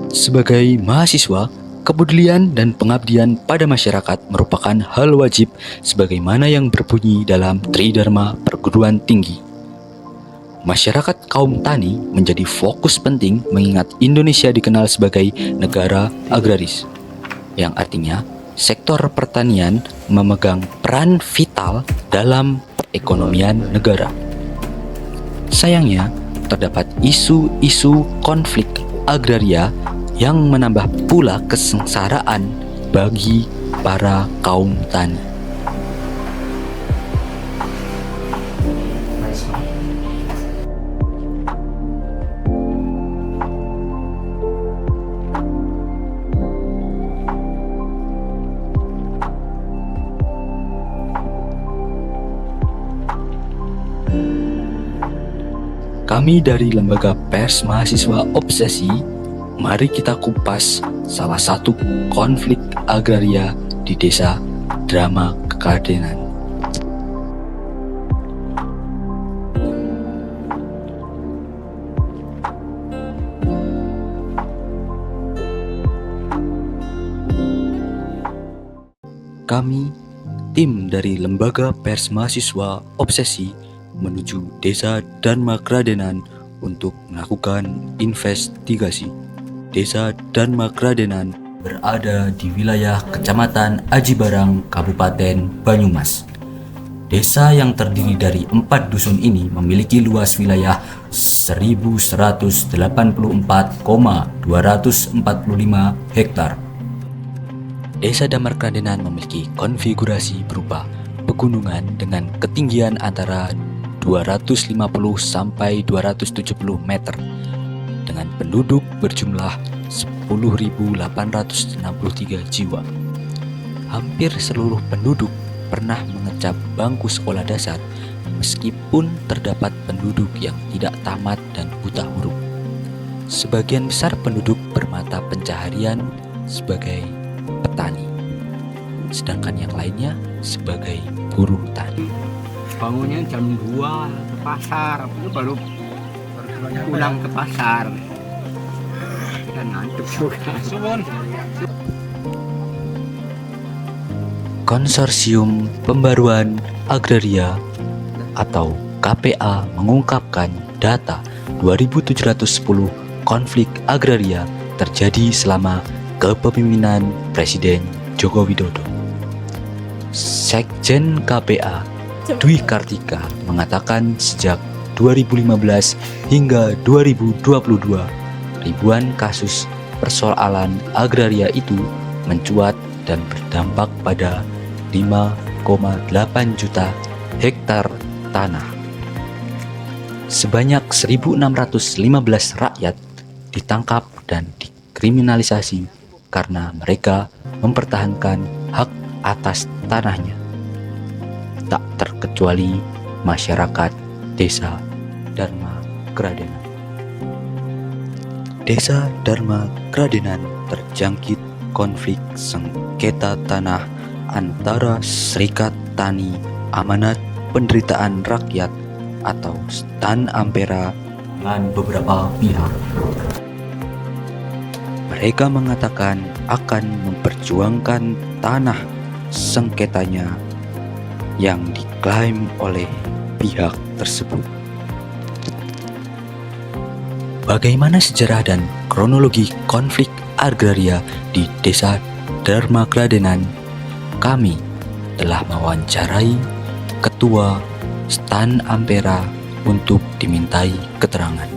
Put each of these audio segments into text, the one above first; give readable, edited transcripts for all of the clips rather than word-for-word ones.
Sebagai mahasiswa, kepedulian dan pengabdian pada masyarakat merupakan hal wajib sebagaimana yang berbunyi dalam Tridharma Perguruan Tinggi. Masyarakat kaum tani menjadi fokus penting mengingat Indonesia dikenal sebagai negara agraris, yang artinya sektor pertanian memegang peran vital dalam perekonomian negara. Sayangnya, terdapat isu-isu konflik agraria yang menambah pula kesengsaraan bagi para kaum tani. Kami dari Lembaga Pers Mahasiswa Obsesi, mari kita kupas salah satu konflik agraria di Desa Dharma Kradenan. Kami, tim dari Lembaga Pers Mahasiswa Obsesi, menuju Desa Dharma Kradenan untuk melakukan investigasi. Desa Dharma Kradenan berada di wilayah Kecamatan Aji Barang, Kabupaten Banyumas. Desa yang terdiri dari 4 dusun ini memiliki luas wilayah 1184,245 hektar. Desa Dharma Kradenan memiliki konfigurasi berupa pegunungan dengan ketinggian antara 250 sampai 270 meter dengan penduduk berjumlah 10.863 jiwa. Hampir seluruh penduduk pernah mengecap bangku sekolah dasar meskipun terdapat penduduk yang tidak tamat dan buta huruf. Sebagian besar penduduk bermata pencaharian sebagai petani, sedangkan yang lainnya sebagai buruh tani. Bangunnya jam 2 ke pasar, itu baru pulang ke pasar. Kita ngantuk juga. Konsorsium Pembaruan Agraria atau KPA mengungkapkan data 2.710 konflik agraria terjadi selama kepemimpinan Presiden Joko Widodo. Sekjen KPA Dwi Kartika mengatakan sejak 2015 hingga 2022 ribuan kasus persoalan agraria itu mencuat dan berdampak pada 5,8 juta hektar tanah. Sebanyak 1.615 rakyat ditangkap dan dikriminalisasi karena mereka mempertahankan hak atas tanahnya. Tak terkecuali masyarakat Desa Dharma Kradenan. Desa Dharma Kradenan terjangkit konflik sengketa tanah antara Serikat Tani Amanat Penderitaan Rakyat atau Stan Ampera dengan beberapa pihak. Mereka mengatakan akan memperjuangkan tanah sengketanya yang diklaim oleh pihak tersebut. Bagaimana sejarah dan kronologi konflik agraria di Desa Dharma Kradenan? Kami telah mewawancarai Ketua Stan Ampera untuk dimintai keterangan.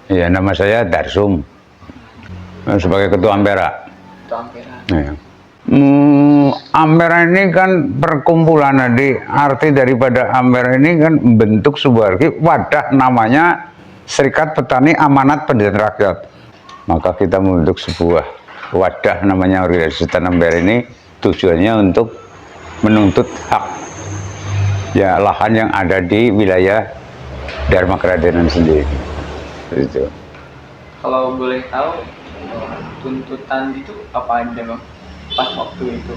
Ya, nama saya Darsum sebagai Ketua Ampera. Ketua Ampera. Ya. Ampera ini kan perkumpulan, jadi arti daripada Ampera ini kan bentuk sebuah wadah namanya Serikat Petani Amanat Pendirian Rakyat. Maka kita membentuk sebuah wadah namanya organisasi Stan Ampera ini, tujuannya untuk menuntut hak ya lahan yang ada di wilayah Dharma Kradenan sendiri. Itu. Kalau boleh tahu tuntutan itu apa aja bang pas waktu itu?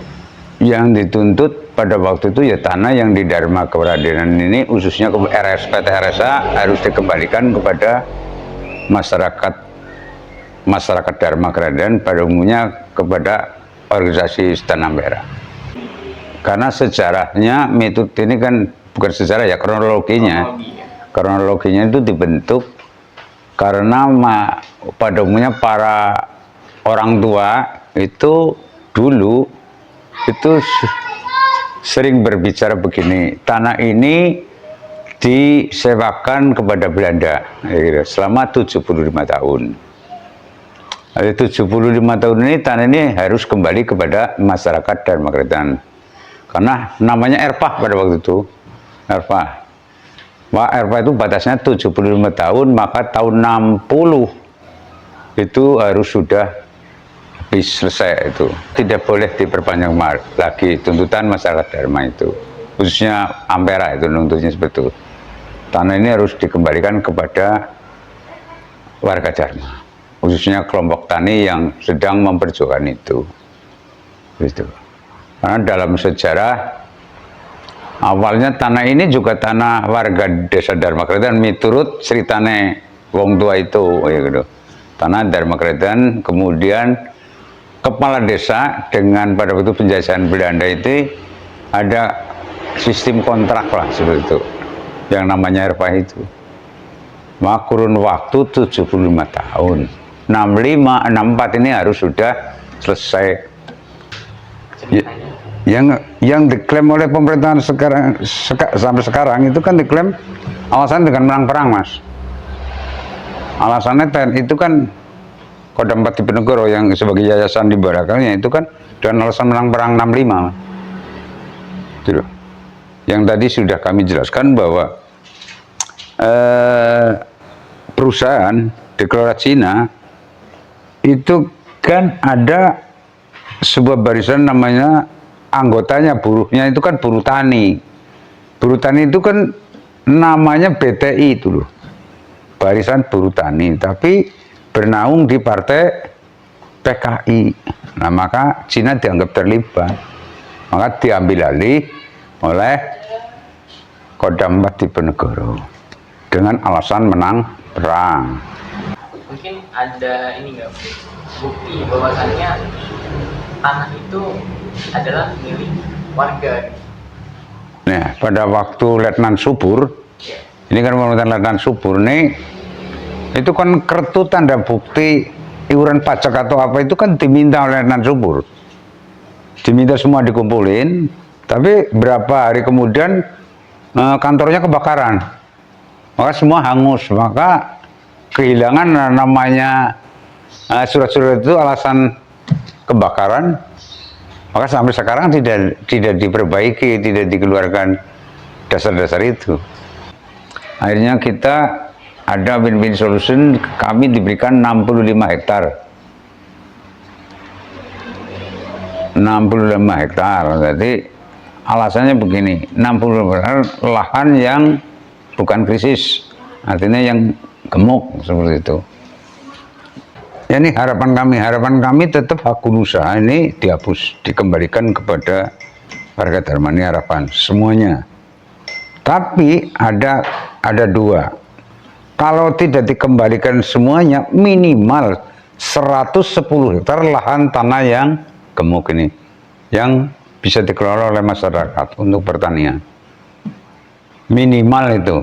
Yang dituntut pada waktu itu ya tanah yang di Dharma Kradenan ini khususnya ke PT RSA harus dikembalikan kepada masyarakat Dharma Kradenan pada umumnya kepada organisasi Istana Ampera. Karena sejarahnya metode ini kan bukan sejarah ya, kronologinya. Kronologinya itu dibentuk karena pada umumnya para orang tua itu dulu itu sering berbicara begini, tanah ini disewakan kepada Belanda selama 75 tahun. Dari 75 tahun ini tanah ini harus kembali kepada masyarakat Dharma Kradenan. Karena namanya Erpah pada waktu itu. Erpah. Wah, Erpah itu batasnya 75 tahun, maka tahun 60 itu harus sudah habis selesai itu. Tidak boleh diperpanjang lagi tuntutan masyarakat Dharma itu. Khususnya Ampera itu nuntutnya seperti itu. Tanah ini harus dikembalikan kepada warga Dharma. Khususnya kelompok tani yang sedang memperjuangkan itu. Gitu. Karena dalam sejarah awalnya tanah ini juga tanah warga desa Dharma Kradenan miturut ceritane wong tua itu ya gitu. Tanah Dharma Kradenan, kemudian kepala desa dengan pada waktu penjajahan Belanda itu ada sistem kontrak lah seperti itu. Yang namanya Erpah itu. Maka kurun waktu 75 tahun. 65, 64 ini harus sudah selesai. Yang diklaim oleh pemerintahan sampai sekarang itu kan diklaim alasan dengan menang perang, Mas. Alasannya itu kan Kodam Diponegoro yang sebagai yayasan di belakangnya itu kan dengan alasan menang perang 65. Gitu. Yang tadi sudah kami jelaskan bahwa perusahaan deklarasi Cina itu kan ada sebuah barisan namanya anggotanya buruhnya itu kan buruh tani. Buruh tani itu kan namanya BTI itu loh. Barisan Buruh Tani, tapi bernaung di partai PKI. Nah, maka Cina dianggap terlibat. Maka diambil alih oleh Kodam Diponegoro dengan alasan menang perang. Mungkin ada ini nggak bukti bahwasannya tanah itu adalah milik warga. Nah, pada waktu Letnan Subur, ini kan pemerintahan Letnan Subur nih, itu kan kertu tanda bukti iuran pajak atau apa itu kan diminta oleh Letnan Subur. Diminta semua dikumpulin, tapi berapa hari kemudian kantornya kebakaran. Maka semua hangus, maka kehilangan namanya surat-surat itu alasan kebakaran. Maka sampai sekarang tidak diperbaiki, tidak dikeluarkan dasar-dasar itu. Akhirnya kita ada win-win solution, kami diberikan 65 hektar. 65 hektar, jadi alasannya begini, 65 hektar lahan yang bukan krisis, artinya yang gemuk seperti itu. Ya, ini harapan kami tetap hak guna usaha ini dihapus, dikembalikan kepada warga Dharma, ini harapan semuanya. Tapi ada dua, kalau tidak dikembalikan semuanya minimal 110 hektar lahan tanah yang gemuk ini, yang bisa dikelola oleh masyarakat untuk pertanian. Minimal itu.